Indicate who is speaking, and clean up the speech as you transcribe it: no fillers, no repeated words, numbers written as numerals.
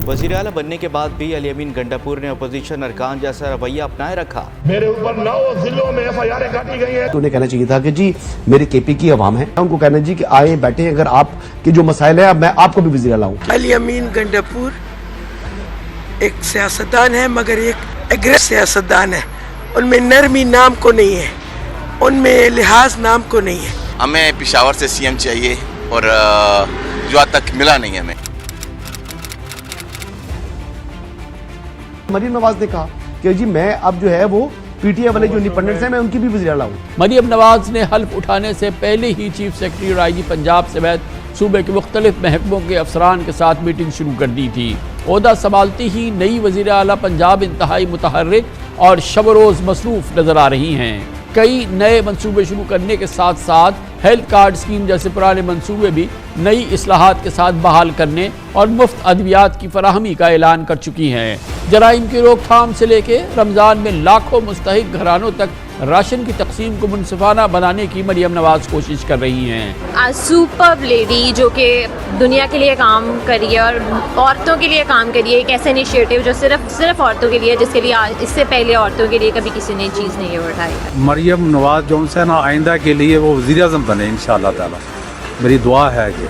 Speaker 1: वज़ीर आला बनने के बाद भी अली अमीन गंडापुर ने अपोजिशन अरकान जैसा रवैया अपनाए रखा।
Speaker 2: मेरे ऊपर 9 जिलों में FIR काटी गई हैं।
Speaker 3: तो उन्हें कहना चाहिए था कि जी मेरे KP की आवाम है, उनको कहना जी कि आए बैठे, अगर आपके जो मसाइल है मैं आपको भी वज़ीर आला हूँ।
Speaker 4: अली अमीन गंडापुर एक सियासतदान है, मगर एक एग्रेसिव सियासतदान है। उनमें नरमी नाम को नहीं है, उनमें लिहाज नाम को नहीं है।
Speaker 5: हमें पेशावर से CM चाहिए और जो आज तक मिला नहीं है हमें।
Speaker 3: मरीम नवाज ने कहा कि जी मैं अब जो है वो PTI वाले जो इंडिपेंडेंट्स हैं मैं उनकी भी वज़ीर आला हूँ।
Speaker 6: मरीम नवाज ने हल्फ उठाने से पहले ही चीफ सेक्रेटरी और IG पंजाब समेत सूबे के मुख्तलिफ महकमों के अफसरान के साथ मीटिंग शुरू कर दी थी। ओहदा संभालती ही नई वज़ीर आला पंजाब इंतहाई मुतहर्रिक और शब रोज़ मसरूफ़ नज़र आ रही हैं। कई नए मंसूबे शुरू करने के साथ साथ हेल्थ कार्ड स्कीम जैसे पुराने मंसूबे भी नई इस्लाहात के साथ बहाल करने और मुफ्त अद्वियात की फराहमी का ऐलान कर चुकी हैं। जराइम की रोकथाम से लेके रमज़ान में लाखों मुस्तहिक घरानों तक राशन की तकसीम को मुनसिफाना बनाने की मरियम नवाज कोशिश कर रही हैं।
Speaker 7: सुपर लेडी जो कि दुनिया के लिए काम करी है और औरतों के लिए काम करी है, एक ऐसा इनिशिएटिव जो सिर्फ औरतों के लिए, जिसके लिए इससे पहले औरतों के लिए कभी किसी ने चीज़ नहीं उठाई।
Speaker 8: मरियम नवाज जो है ना, आइंदा के लिए वो वज़ीर आज़म बने इंशाअल्लाह ताला, मेरी दुआ है कि